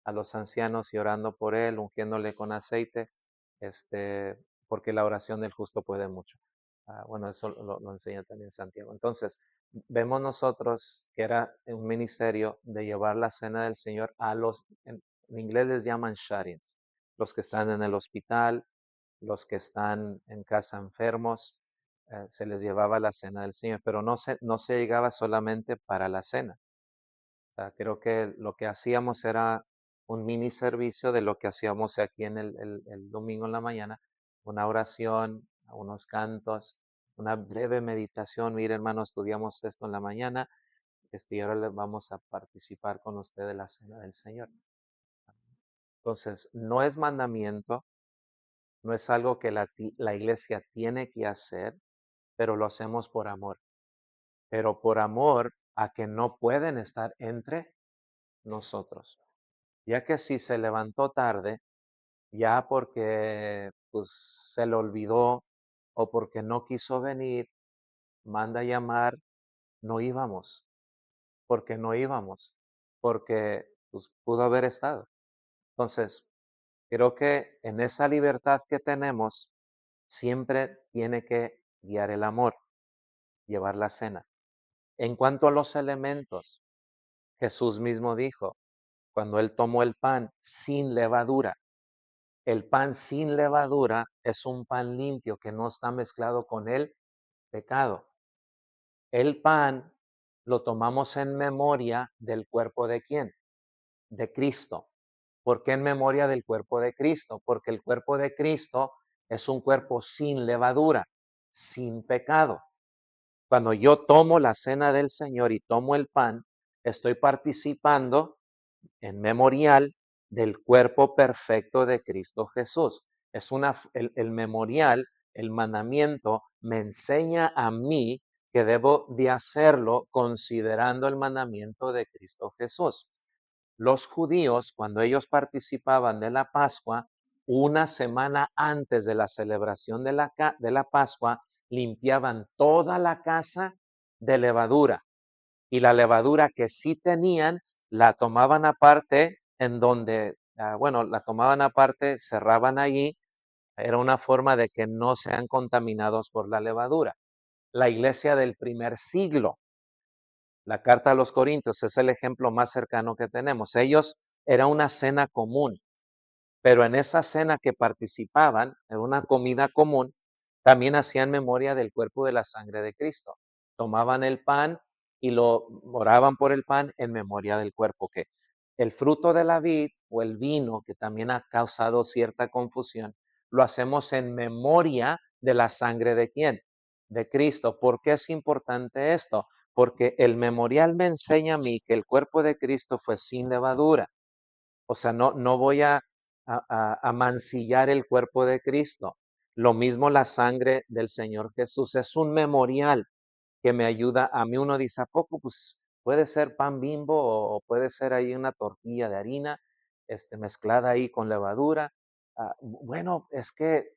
a los ancianos y orando por él, ungiéndole con aceite, porque la oración del justo puede mucho. Bueno, eso lo enseña también Santiago. Entonces, vemos nosotros que era un ministerio de llevar la cena del Señor a en inglés les llaman shut-ins, los que están en el hospital, los que están en casa enfermos, se les llevaba la cena del Señor, pero no se llegaba solamente para la cena. O sea, creo que lo que hacíamos era un mini servicio de lo que hacíamos aquí en el domingo en la mañana, una oración, unos cantos, una breve meditación. Mire, hermano, estudiamos esto en la mañana, y ahora les vamos a participar con usted de la cena del Señor. Entonces, no es mandamiento, no es algo que la iglesia tiene que hacer, pero lo hacemos por amor. Pero por amor a que no pueden estar entre nosotros. Ya que si se levantó tarde, ya porque pues, se le olvidó o porque no quiso venir, manda llamar, no íbamos, porque pues, pudo haber estado. Entonces, creo que en esa libertad que tenemos, siempre tiene que guiar el amor, llevar la cena. En cuanto a los elementos, Jesús mismo dijo, cuando él tomó el pan sin levadura, el pan sin levadura es un pan limpio que no está mezclado con el pecado. El pan lo tomamos en memoria del cuerpo de quién? De Cristo. ¿Por qué en memoria del cuerpo de Cristo? Porque el cuerpo de Cristo es un cuerpo sin levadura, sin pecado. Cuando yo tomo la cena del Señor y tomo el pan, estoy participando en memorial del cuerpo perfecto de Cristo Jesús. El memorial, el mandamiento, me enseña a mí que debo de hacerlo considerando el mandamiento de Cristo Jesús. Los judíos, cuando ellos participaban de la Pascua, una semana antes de la celebración de la Pascua, limpiaban toda la casa de levadura. Y la levadura que sí tenían, la tomaban aparte en donde, la tomaban aparte, cerraban allí. Era una forma de que no sean contaminados por la levadura. La iglesia del primer siglo, la carta a los Corintios es el ejemplo más cercano que tenemos. Ellos era una cena común, pero en esa cena que participaban, en una comida común, también hacían memoria del cuerpo de la sangre de Cristo. Tomaban el pan y lo oraban por el pan en memoria del cuerpo, que el fruto de la vid o el vino, que también ha causado cierta confusión, lo hacemos en memoria de la sangre de quién? De Cristo. ¿Por qué es importante esto? Porque el memorial me enseña a mí que el cuerpo de Cristo fue sin levadura. O sea, no voy a mancillar el cuerpo de Cristo. Lo mismo la sangre del Señor Jesús. Es un memorial que me ayuda. A mí uno dice, ¿a poco? Pues puede ser pan Bimbo o puede ser ahí una tortilla de harina mezclada ahí con levadura. Bueno, es que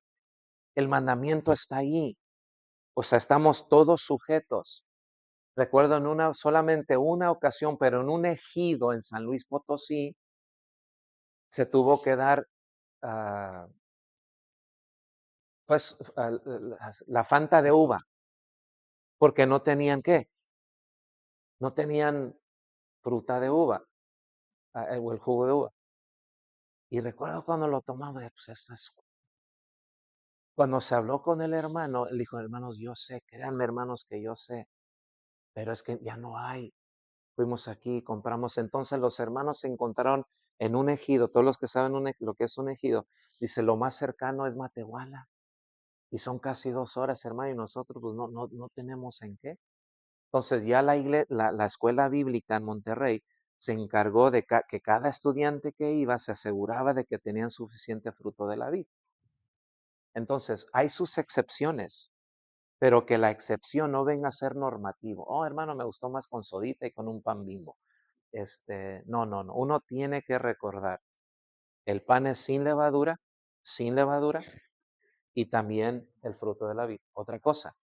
el mandamiento está ahí. O sea, estamos todos sujetos. Recuerdo solamente una ocasión, pero en un ejido en San Luis Potosí, se tuvo que dar ah, pues la Fanta de uva, porque no tenían qué, no tenían fruta de uva o el jugo de uva. Y recuerdo cuando lo tomamos, pues esto es. Cuando se habló con el hermano, él dijo, hermanos, yo sé, créanme hermanos que yo sé, pero es que ya no hay. Fuimos aquí, compramos. Entonces los hermanos se encontraron en un ejido. Todos los que saben lo que es un ejido, dice, lo más cercano es Matehuala. Y son casi 2 horas, hermano, y nosotros pues no tenemos en qué. Entonces ya la escuela bíblica en Monterrey se encargó de que cada estudiante que iba se aseguraba de que tenían suficiente fruto de la vid. Entonces hay sus excepciones, pero que la excepción no venga a ser normativo. Oh, hermano, me gustó más con sodita y con un pan Bimbo. No. Uno tiene que recordar, el pan es sin levadura, y también el fruto de la vid. Otra cosa,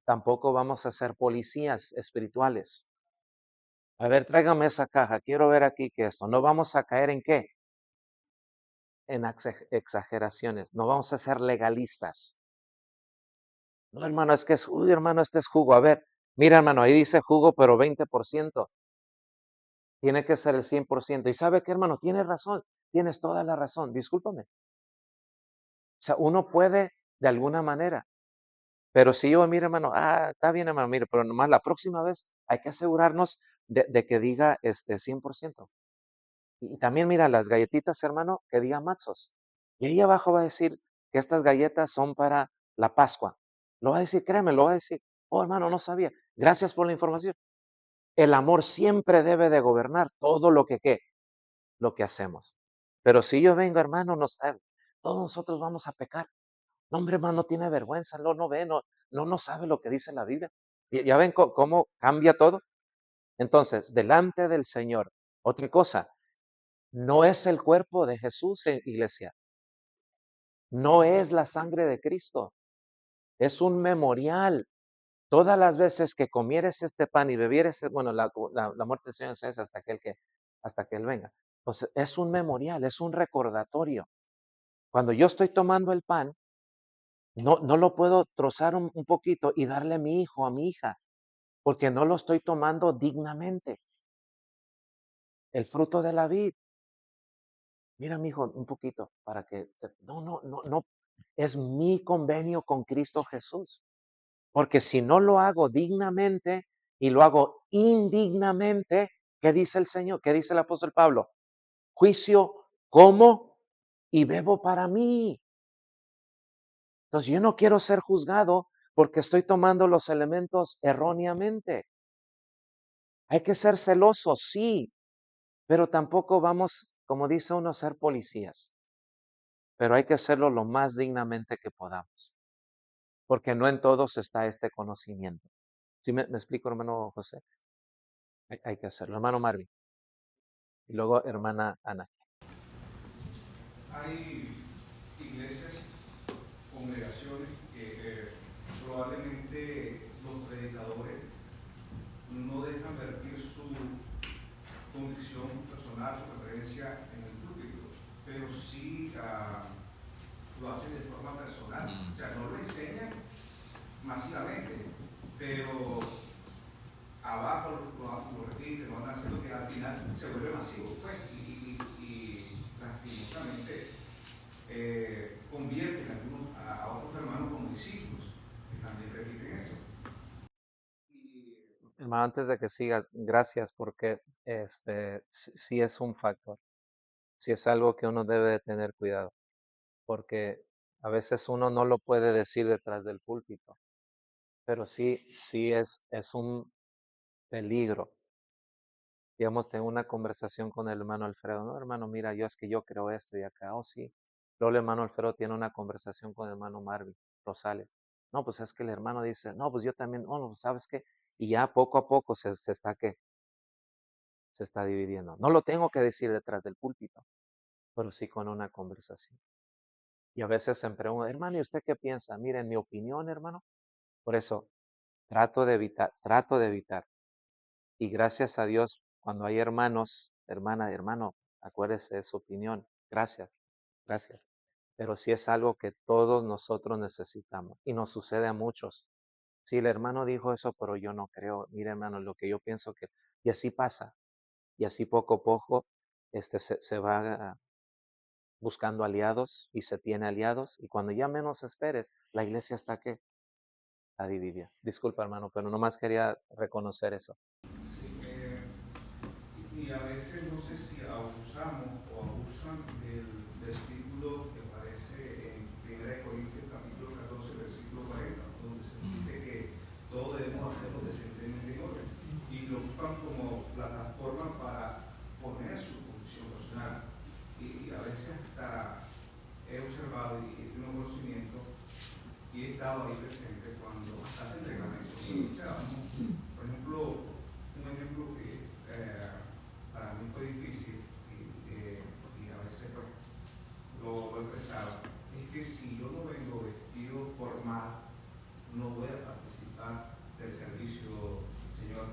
tampoco vamos a ser policías espirituales. A ver, tráigame esa caja, quiero ver aquí que esto. No vamos a caer en qué, en exageraciones. No vamos a ser legalistas. No, hermano, es que es, uy, hermano, este es jugo. A ver, mira, hermano, ahí dice jugo, pero 20%. Tiene que ser el 100%. ¿Y sabe qué, hermano? Tienes razón, tienes toda la razón. Discúlpame. O sea, uno puede de alguna manera, pero si yo, mire, hermano, está bien, hermano, mire, pero nomás la próxima vez hay que asegurarnos de que diga 100%. Y también, mira, las galletitas, hermano, que diga Matsos. Y ahí abajo va a decir que estas galletas son para la Pascua. Lo va a decir, créeme, lo va a decir. Oh, hermano, no sabía. Gracias por la información. El amor siempre debe de gobernar todo ¿qué? Lo que hacemos. Pero si yo vengo, hermano, todos nosotros vamos a pecar. No, hombre, hermano, no tiene vergüenza, no ve, no sabe lo que dice la Biblia. Ya ven cómo cambia todo. Entonces, delante del Señor, otra cosa, no es el cuerpo de Jesús, iglesia. No es la sangre de Cristo. Es un memorial. Todas las veces que comieres este pan y bebieres, bueno, la muerte del Señor es hasta que Él venga. Entonces, es un memorial, es un recordatorio. Cuando yo estoy tomando el pan, no lo puedo trozar un poquito y darle a mi hijo, a mi hija, porque no lo estoy tomando dignamente. El fruto de la vid. Mira, mi hijo, un poquito para que no. Es mi convenio con Cristo Jesús. Porque si no lo hago dignamente y lo hago indignamente, ¿qué dice el Señor? ¿Qué dice el apóstol Pablo? Juicio como y bebo para mí. Entonces yo no quiero ser juzgado porque estoy tomando los elementos erróneamente. Hay que ser celosos, sí, pero tampoco vamos, como dice uno, a ser policías. Pero hay que hacerlo lo más dignamente que podamos, porque no en todos está este conocimiento. ¿Sí me explico, hermano José? Hay que hacerlo. Hermano Marvin. Y luego hermana Ana. Hay iglesias, congregaciones que probablemente los predicadores no dejan vertir su convicción personal, su preferencia en el púlpito, pero sí lo hacen de forma personal. O sea, no lo enseñan masivamente, pero abajo lo repiten, lo van haciendo que al final se vuelve masivo, pues, y lastimosamente convierten a otros hermanos como discípulos, que también repiten eso. Hermano, antes de que sigas, gracias porque sí es un factor. Sí es algo que uno debe de tener cuidado, porque a veces uno no lo puede decir detrás del púlpito, pero sí es un peligro. Digamos, tengo una conversación con el hermano Alfredo. No, hermano, mira, es que yo creo esto y acá. Oh, sí. Luego el hermano Alfredo tiene una conversación con el hermano Marvin Rosales. No, pues es que el hermano dice, no, pues yo también, no, pues ¿sabes qué? Y ya poco a poco se está dividiendo. No lo tengo que decir detrás del púlpito, pero sí con una conversación. Y a veces se me pregunta, hermano, ¿y usted qué piensa? Mire, en mi opinión, hermano, por eso trato de evitar. Y gracias a Dios, cuando hay hermanos, hermano, acuérdese de su opinión. Gracias. Pero sí es algo que todos nosotros necesitamos y nos sucede a muchos. Sí, el hermano dijo eso, pero yo no creo. Mira, hermano, lo que yo pienso que... Y así pasa. Y así poco a poco se va buscando aliados y se tiene aliados. Y cuando ya menos esperes, la iglesia está ¿qué? Está dividida. Disculpa, hermano, pero nomás quería reconocer eso. Sí, y a veces no sé si abusamos o abusan del versículo que aparece en 1 Corintios capítulo 14, versículo 40, donde se dice que todo debemos hacerlo decentemente en orden. Y lo ocupan como plataforma para poner su posición personal. Y a veces hasta he observado y tengo conocimiento y he estado ahí presente cuando hacen reglamentos. O sea, por ejemplo, un ejemplo que para mí fue difícil y a veces pues, lo he expresado, es que si yo no vengo vestido formal, no voy a participar del servicio, Señor.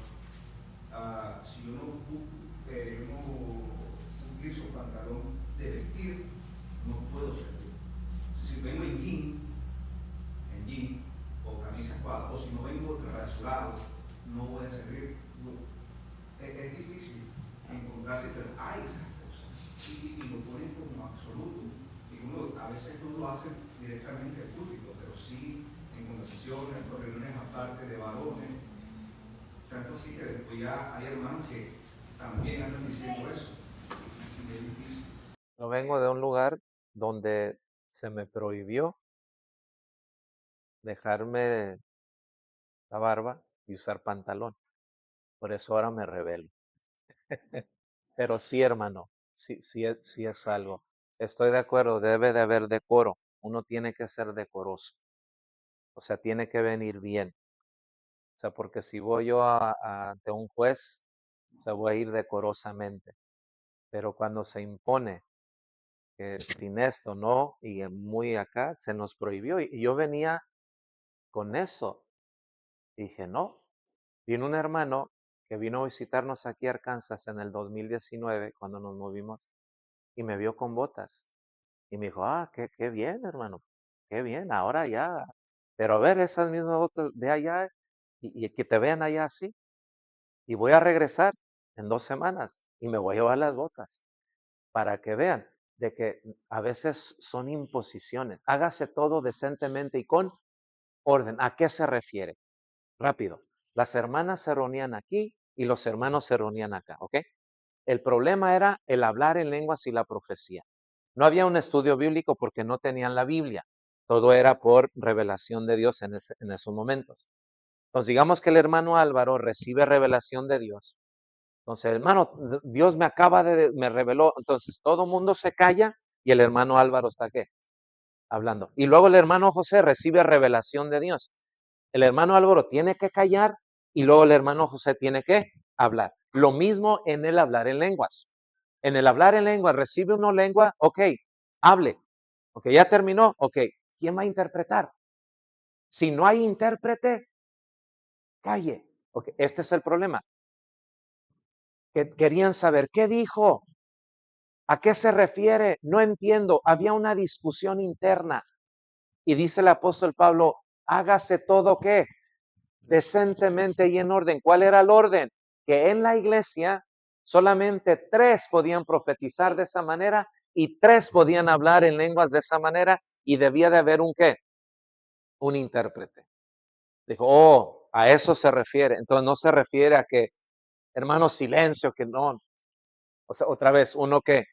Si yo no utilizo pantalón de vestir, no puedo servir. Si vengo en jean o camisa cuadra, o si no vengo rasurado, no voy a servir. Es difícil encontrarse, pero hay esas cosas y lo ponen como absoluto. Y uno a veces no lo hace directamente al público, pero sí en conversaciones, en reuniones aparte de varones. Tanto así que después ya hay hermanos que también andan diciendo eso. Y es difícil. Yo vengo de un lugar donde se me prohibió dejarme la barba y usar pantalón. Por eso ahora me rebelo. Pero sí, hermano, sí es algo. Estoy de acuerdo, debe de haber decoro. Uno tiene que ser decoroso. O sea, tiene que venir bien. O sea, porque si voy yo ante un juez, o sea, voy a ir decorosamente. Pero cuando se impone que sin esto, no, y muy acá, se nos prohibió. Y yo venía con eso. Dije, no. Vino un hermano que vino a visitarnos aquí a Arkansas en el 2019, cuando nos movimos, y me vio con botas. Y me dijo, qué bien, hermano, qué bien, ahora ya. Pero a ver, esas mismas botas, ve allá y que te vean allá así. Y voy a regresar en 2 semanas y me voy a llevar las botas para que vean de que a veces son imposiciones. Hágase todo decentemente y con orden. ¿A qué se refiere? Rápido. Las hermanas se reunían aquí y los hermanos se reunían acá, ¿ok? El problema era el hablar en lenguas y la profecía. No había un estudio bíblico porque no tenían la Biblia. Todo era por revelación de Dios en esos momentos. Entonces, digamos que el hermano Álvaro recibe revelación de Dios. Entonces, hermano, Dios me reveló. Entonces, todo el mundo se calla y el hermano Álvaro está ¿qué? Hablando. Y luego el hermano José recibe revelación de Dios. El hermano Álvaro tiene que callar y luego el hermano José tiene que hablar. Lo mismo en el hablar en lenguas. En el hablar en lenguas, recibe una lengua, ok, hable. Ok, ya terminó, ok, ¿quién va a interpretar? Si no hay intérprete, calle. Ok, este es el problema. Que querían saber, ¿qué dijo? ¿A qué se refiere? No entiendo. Había una discusión interna. Y dice el apóstol Pablo, hágase todo, ¿qué? Decentemente y en orden. ¿Cuál era el orden? Que en la iglesia solamente 3 podían profetizar de esa manera y 3 podían hablar en lenguas de esa manera y debía de haber un ¿qué? Un intérprete. Dijo, a eso se refiere. Entonces no se refiere a que, hermano, silencio, que no. O sea, otra vez, uno que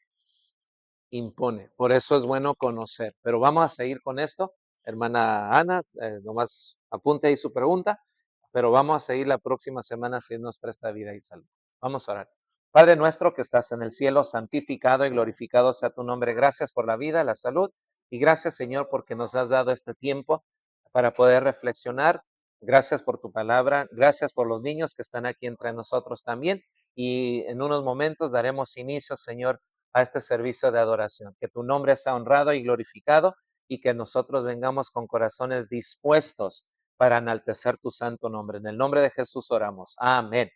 impone. Por eso es bueno conocer. Pero vamos a seguir con esto. Hermana Ana, nomás apunte ahí su pregunta, pero vamos a seguir la próxima semana si nos presta vida y salud. Vamos a orar. Padre nuestro que estás en el cielo, santificado y glorificado sea tu nombre. Gracias por la vida, la salud y gracias, Señor, porque nos has dado este tiempo para poder reflexionar. Gracias por tu palabra. Gracias por los niños que están aquí entre nosotros también. Y en unos momentos daremos inicio, Señor, a este servicio de adoración. Que tu nombre sea honrado y glorificado y que nosotros vengamos con corazones dispuestos para enaltecer tu santo nombre. En el nombre de Jesús oramos. Amén.